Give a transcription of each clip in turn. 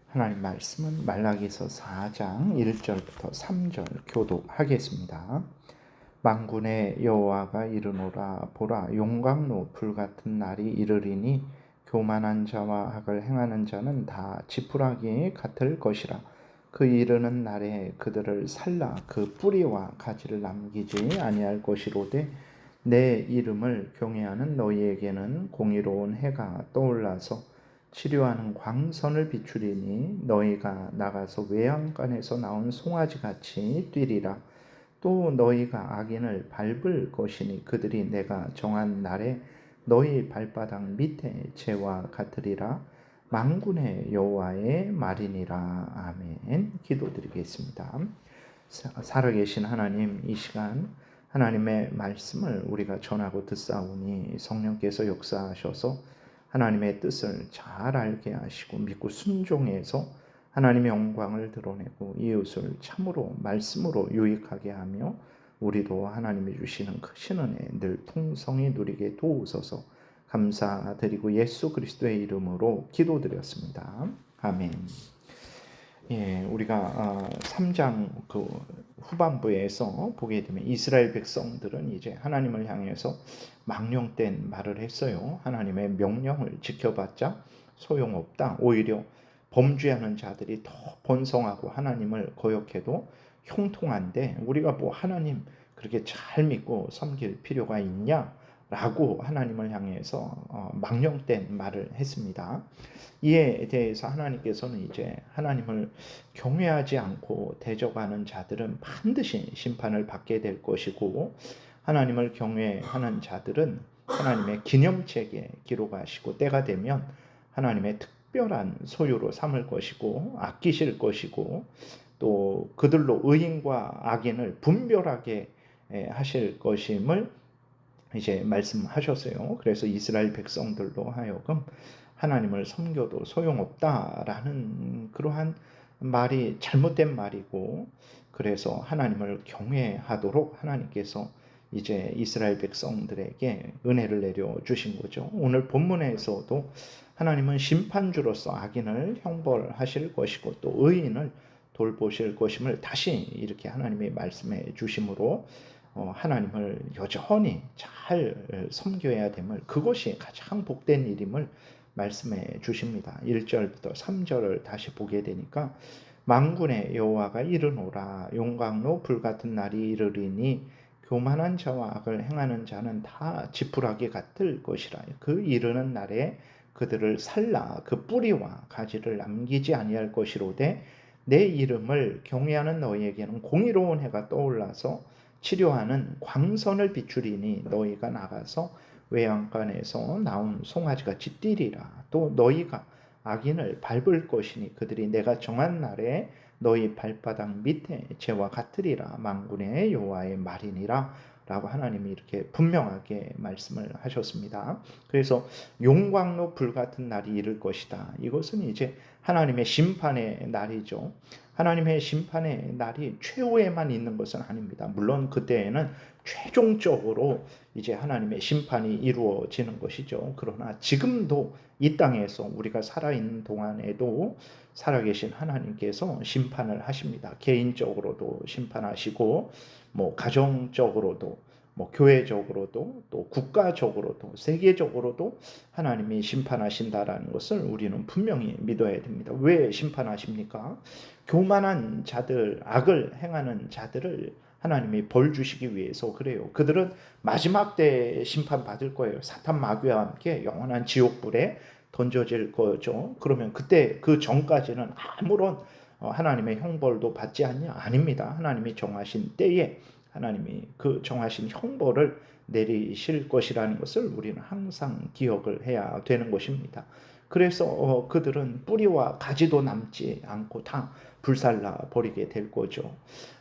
하나님 말씀은 말라기서 4장 1절부터 3절 교독하겠습니다. 만군의 여호와가 이르노라. 보라, 용광로 불같은 날이 이르리니 교만한 자와 악을 행하는 자는 다 지푸라기 같을 것이라. 그 이르는 날에 그들을 살라 그 뿌리와 가지를 남기지 아니할 것이로되 내 이름을 경외하는 너희에게는 공의로운 해가 떠올라서 치료하는 광선을 비추리니 너희가 나가서 외양간에서 나온 송아지같이 뛰리라. 또 너희가 악인을 밟을 것이니 그들이 내가 정한 날에 너희 발바닥 밑에 재와 같으리라. 만군의 여호와의 말이니라. 아멘. 기도드리겠습니다. 살아계신 하나님, 이 시간 하나님의 말씀을 우리가 전하고 듣사오니 성령께서 역사하셔서 하나님의 뜻을 잘 알게 하시고 믿고 순종해서 하나님의 영광을 드러내고 이웃을 참으로 말씀으로 유익하게 하며 우리도 하나님이 주시는 크신 은혜 늘 풍성히 누리게 도우소서. 감사드리고 예수 그리스도의 이름으로 기도드렸습니다. 아멘. 우리가 3장 그 후반부에서 보게 되면 이스라엘 백성들은 이제 하나님을 향해서 망령된 말을 했어요. 하나님의 명령을 지켜봤자 소용없다. 오히려 범죄하는 자들이 더 번성하고 하나님을 거역해도 형통한데 우리가 뭐 하나님 그렇게 잘 믿고 섬길 필요가 있냐? 라고 하나님을 향해서 망령된 말을 했습니다. 이에 대해서 하나님께서는 이제 하나님을 경외하지 않고 대적하는 자들은 반드시 심판을 받게 될 것이고 하나님을 경외하는 자들은 하나님의 기념책에 기록하시고 때가 되면 하나님의 특별한 소유로 삼을 것이고 아끼실 것이고 또 그들로 의인과 악인을 분별하게 하실 것임을 이제 말씀하셨어요. 그래서 이스라엘 백성들로 하여금 하나님을 섬겨도 소용없다라는 그러한 말이 잘못된 말이고 그래서 하나님을 경외하도록 하나님께서 이제 이스라엘 백성들에게 은혜를 내려 주신 거죠. 오늘 본문에서도 하나님은 심판주로서 악인을 형벌하실 것이고 또 의인을 돌보실 것임을 다시 이렇게 하나님이 말씀해 주심으로 하나님을 여전히 잘 섬겨야 됨을 그것이 가장 복된 일임을 말씀해 주십니다. 1절부터 3절을 다시 보게 되니까 만군의 여호와가 이르노라. 용광로 불같은 날이 이르리니 교만한 자와 악을 행하는 자는 다 지푸라기 같을 것이라. 그 이르는 날에 그들을 살라 그 뿌리와 가지를 남기지 아니할 것이로되 내 이름을 경외하는 너희에게는 공의로운 해가 떠올라서 치료하는 광선을 비추리니 너희가 나가서 외양간에서 나온 송아지같이 뛰리라. 또 너희가 악인을 밟을 것이니 그들이 내가 정한 날에 너희 발바닥 밑에 재와 같으리라. 만군의 여호와의 말이니라 라고 하나님이 이렇게 분명하게 말씀을 하셨습니다. 그래서 용광로 불같은 날이 이를 것이다. 이것은 이제 하나님의 심판의 날이죠. 하나님의 심판의 날이 최후에만 있는 것은 아닙니다. 물론 그때에는 최종적으로 이제 하나님의 심판이 이루어지는 것이죠. 그러나 지금도 이 땅에서 우리가 살아있는 동안에도 살아계신 하나님께서 심판을 하십니다. 개인적으로도 심판하시고 뭐 가정적으로도 뭐 교회적으로도 또 국가적으로도 세계적으로도 하나님이 심판하신다라는 것을 우리는 분명히 믿어야 됩니다. 왜 심판하십니까? 교만한 자들, 악을 행하는 자들을 하나님이 벌 주시기 위해서 그래요. 그들은 마지막 때 심판받을 거예요. 사탄 마귀와 함께 영원한 지옥불에 던져질 거죠. 그러면 그때 그 전까지는 아무런 하나님의 형벌도 받지 않냐? 아닙니다. 하나님이 정하신 때에 하나님이 그 정하신 형벌을 내리실 것이라는 것을 우리는 항상 기억을 해야 되는 것입니다. 그래서 그들은 뿌리와 가지도 남지 않고 다 불살라 버리게 될 거죠.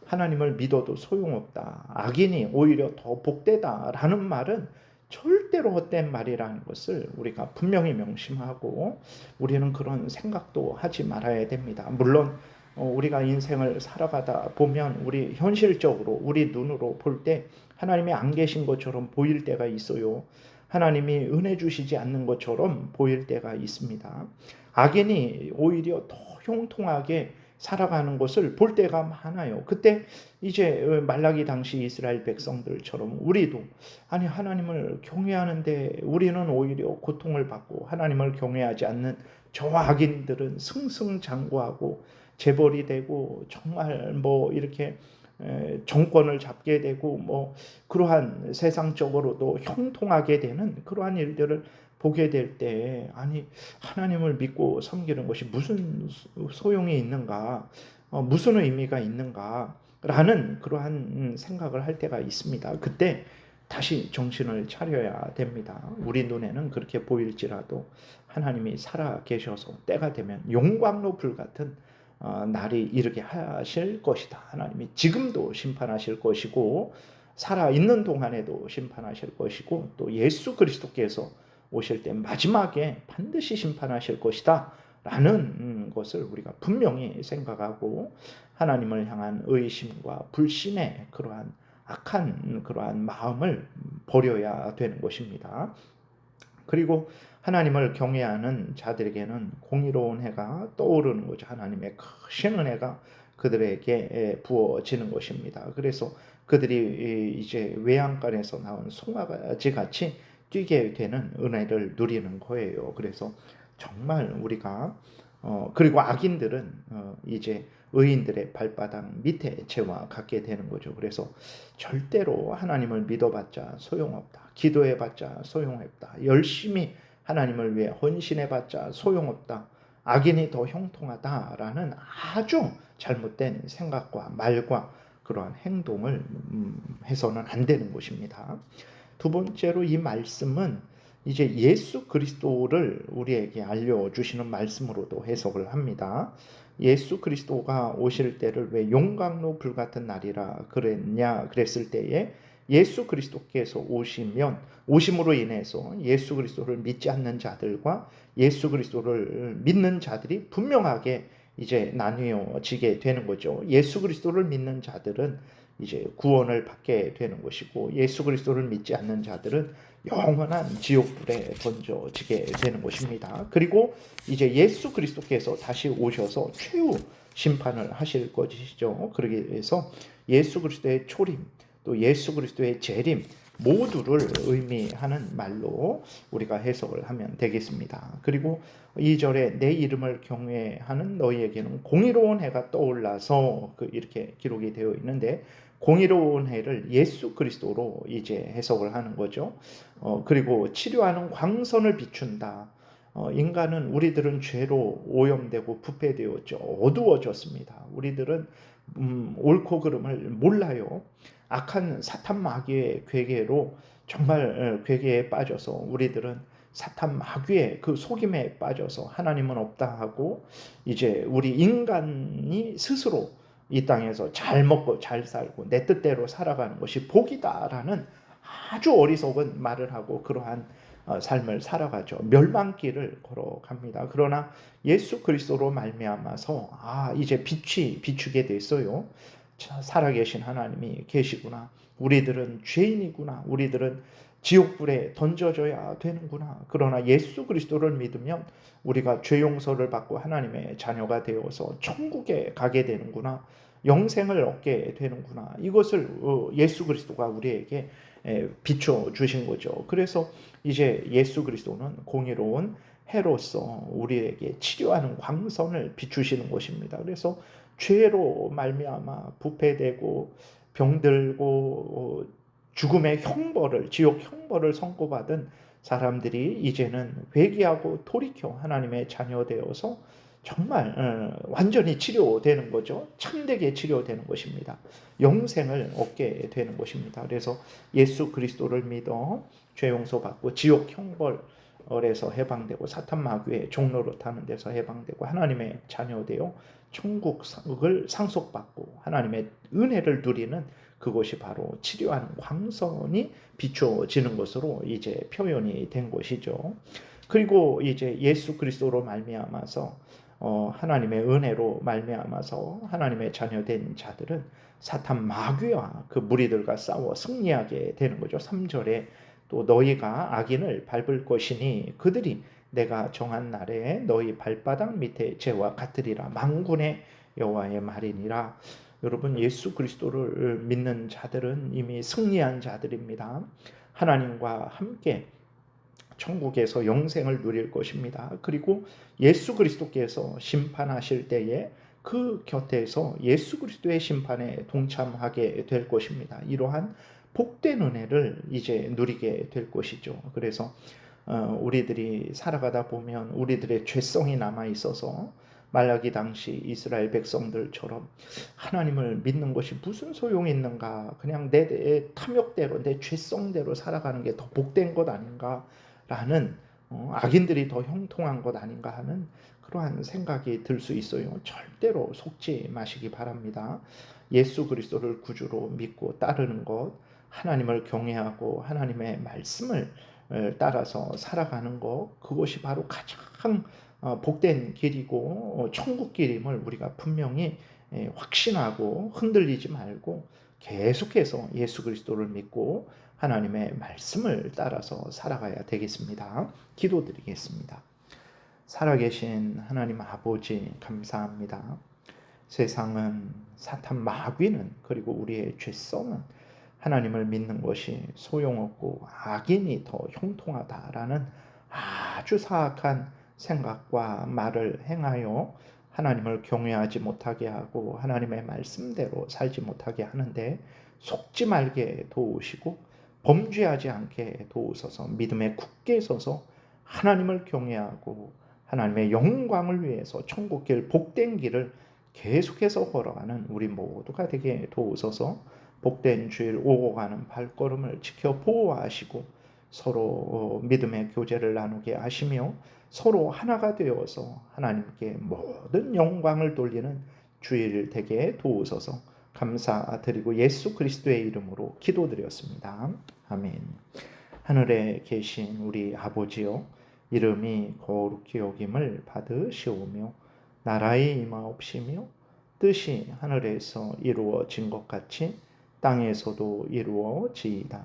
하나님을 믿어도 소용없다. 악인이 오히려 더 복되다라는 말은 절대로 헛된 말이라는 것을 우리가 분명히 명심하고 우리는 그런 생각도 하지 말아야 됩니다. 물론 우리가 인생을 살아가다 보면 우리 현실적으로 우리 눈으로 볼 때 하나님이 안 계신 것처럼 보일 때가 있어요. 하나님이 은혜 주시지 않는 것처럼 보일 때가 있습니다. 악인이 오히려 더 형통하게 살아가는 것을 볼 때가 많아요. 그때 이제 말라기 당시 이스라엘 백성들처럼 우리도 아니 하나님을 경외하는데 우리는 오히려 고통을 받고 하나님을 경외하지 않는 저 악인들은 승승장구하고 재벌이 되고 정말 뭐 이렇게 정권을 잡게 되고 뭐 그러한 세상적으로도 형통하게 되는 그러한 일들을 보게 될 때 아니 하나님을 믿고 섬기는 것이 무슨 소용이 있는가, 무슨 의미가 있는가라는 그러한 생각을 할 때가 있습니다. 그때 다시 정신을 차려야 됩니다. 우리 눈에는 그렇게 보일지라도 하나님이 살아 계셔서 때가 되면 용광로 불 같은 날이 이르게 하실 것이다. 하나님이 지금도 심판하실 것이고 살아 있는 동안에도 심판하실 것이고 또 예수 그리스도께서 오실 때 마지막에 반드시 심판하실 것이다 라는 것을 우리가 분명히 생각하고 하나님을 향한 의심과 불신의 그러한 악한 그러한 마음을 버려야 되는 것입니다. 그리고 하나님을 경외하는 자들에게는 공의로운 해가 떠오르는 거죠. 하나님의 크신 은혜가 그들에게 부어지는 것입니다. 그래서 그들이 이제 외양간에서 나온 송아지 같이 뛰게 되는 은혜를 누리는 거예요. 그래서 정말 우리가 그리고 악인들은 이제 의인들의 발바닥 밑에 죄와 같게 되는 거죠. 그래서 절대로 하나님을 믿어봤자 소용없다. 기도해봤자 소용없다. 열심히 하나님을 위해 헌신해봤자 소용없다. 악인이 더 형통하다라는 아주 잘못된 생각과 말과 그러한 행동을 해서는 안 되는 것입니다. 두 번째로 이 말씀은 이제 예수 그리스도를 우리에게 알려주시는 말씀으로도 해석을 합니다. 예수 그리스도가 오실 때를 왜 용광로 불같은 날이라 그랬을 때에 예수 그리스도께서 오심으로 인해서 예수 그리스도를 믿지 않는 자들과 예수 그리스도를 믿는 자들이 분명하게 이제 나뉘어지게 되는 거죠. 예수 그리스도를 믿는 자들은 이제 구원을 받게 되는 것이고 예수 그리스도를 믿지 않는 자들은 영원한 지옥불에 던져지게 되는 것입니다. 그리고 이제 예수 그리스도께서 다시 오셔서 최후 심판을 하실 것이죠. 그러기 위해서 예수 그리스도의 초림 또 예수 그리스도의 재림 모두를 의미하는 말로 우리가 해석을 하면 되겠습니다. 그리고 2절에 내 이름을 경외하는 너희에게는 공의로운 해가 떠올라서 이렇게 기록이 되어 있는데 공의로운 해를 예수 그리스도로 이제 해석을 하는 거죠. 그리고 치료하는 광선을 비춘다. 인간은 우리들은 죄로 오염되고 부패되었죠. 어두워졌습니다. 우리들은 옳고 그름을 몰라요. 악한 사탄 마귀의 괴계로 정말 괴계에 빠져서 우리들은 사탄 마귀의 그 속임에 빠져서 하나님은 없다 하고 이제 우리 인간이 스스로 이 땅에서 잘 먹고 잘 살고 내 뜻대로 살아가는 것이 복이다라는 아주 어리석은 말을 하고 그러한 삶을 살아가죠. 멸망길을 걸어갑니다. 그러나 예수 그리스도로 말미암아서 이제 빛이 비추게 됐어요. 살아계신 하나님이 계시구나. 우리들은 죄인이구나. 우리들은 지옥불에 던져져야 되는구나. 그러나 예수 그리스도를 믿으면 우리가 죄 용서를 받고 하나님의 자녀가 되어서 천국에 가게 되는구나. 영생을 얻게 되는구나. 이것을 예수 그리스도가 우리에게 비춰 주신 거죠. 그래서 이제 예수 그리스도는 공의로운 해로서 우리에게 치료하는 광선을 비추시는 것입니다. 그래서 죄로 말미암아 부패되고 병들고 죽음의 형벌을 지옥 형벌을 선고받은 사람들이 이제는 회개하고 돌이켜 하나님의 자녀 되어서 정말 완전히 치료되는 거죠. 참되게 치료되는 것입니다. 영생을 얻게 되는 것입니다. 그래서 예수 그리스도를 믿어 죄 용서받고 지옥 형벌에서 해방되고 사탄 마귀의 종로로 타는 데서 해방되고 하나님의 자녀 되어 천국을 상속받고 하나님의 은혜를 누리는 그것이 바로 치료하는 광선이 비춰지는 것으로 이제 표현이 된 것이죠. 그리고 이제 예수 그리스도로 말미암아서 하나님의 은혜로 말미암아서 하나님의 자녀된 자들은 사탄 마귀와 그 무리들과 싸워 승리하게 되는 거죠. 3절에 또 너희가 악인을 밟을 것이니 그들이 내가 정한 날에 너희 발바닥 밑에 재와 같으리라. 만군의 여호와의 말이니라. 여러분, 예수 그리스도를 믿는 자들은 이미 승리한 자들입니다. 하나님과 함께 천국에서 영생을 누릴 것입니다. 그리고 예수 그리스도께서 심판하실 때에 그 곁에서 예수 그리스도의 심판에 동참하게 될 것입니다. 이러한 복된 은혜를 이제 누리게 될 것이죠. 그래서 우리들이 살아가다 보면 우리들의 죄성이 남아 있어서 말라기 당시 이스라엘 백성들처럼 하나님을 믿는 것이 무슨 소용이 있는가, 그냥 내 탐욕대로 내 죄성대로 살아가는 게 더 복된 것 아닌가라는, 악인들이 더 형통한 것 아닌가 하는 그러한 생각이 들 수 있어요. 절대로 속지 마시기 바랍니다. 예수 그리스도를 구주로 믿고 따르는 것, 하나님을 경외하고 하나님의 말씀을 따라서 살아가는 것, 그것이 바로 가장 복된 길이고 천국 길임을 우리가 분명히 확신하고 흔들리지 말고 계속해서 예수 그리스도를 믿고 하나님의 말씀을 따라서 살아가야 되겠습니다. 기도드리겠습니다. 살아계신 하나님 아버지, 감사합니다. 세상은, 사탄 마귀는, 그리고 우리의 죄성은 하나님을 믿는 것이 소용없고 악인이 더 형통하다라는 아주 사악한 생각과 말을 행하여 하나님을 경외하지 못하게 하고 하나님의 말씀대로 살지 못하게 하는데, 속지 말게 도우시고 범죄하지 않게 도우소서. 믿음에 굳게 서서 하나님을 경외하고 하나님의 영광을 위해서 천국길 복된 길을 계속해서 걸어가는 우리 모두가 되게 도우소서. 복된 주일 오고 가는 발걸음을 지켜 보호하시고 서로 믿음의 교제를 나누게 하시며 서로 하나가 되어서 하나님께 모든 영광을 돌리는 주일 되게 도우소서. 감사드리고 예수 그리스도의 이름으로 기도드렸습니다. 아멘. 하늘에 계신 우리 아버지요, 이름이 거룩히 여김을 받으시오며 나라의 임하옵시며 뜻이 하늘에서 이루어진 것 같이 땅에서도 이루어지이다.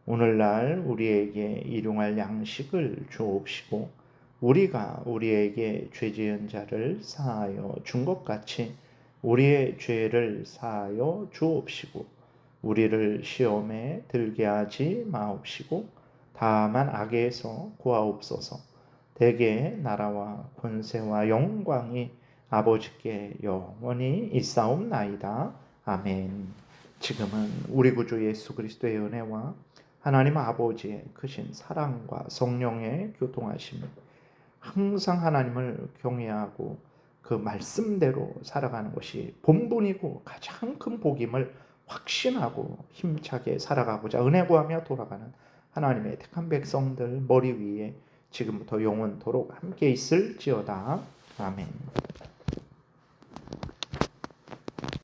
오늘날 우리에게 일용할 양식을 주옵시고 우리가 우리에게 죄 지은 자를 사하여 준 것 같이 우리의 죄를 사하여 주옵시고 우리를 시험에 들게 하지 마옵시고 다만 악에서 구하옵소서. 대개 나라와 권세와 영광이 아버지께 영원히 있사옵나이다. 아멘. 지금은 우리 구주 예수 그리스도의 은혜와 하나님 아버지의 크신 사랑과 성령의 교통하심이 항상 하나님을 경외하고 그 말씀대로 살아가는 것이 본분이고 가장 큰 복임을 확신하고 힘차게 살아가고자 은혜 구하며 돌아가는 하나님의 택한 백성들 머리 위에 지금부터 영원토록 함께 있을지어다. 아멘.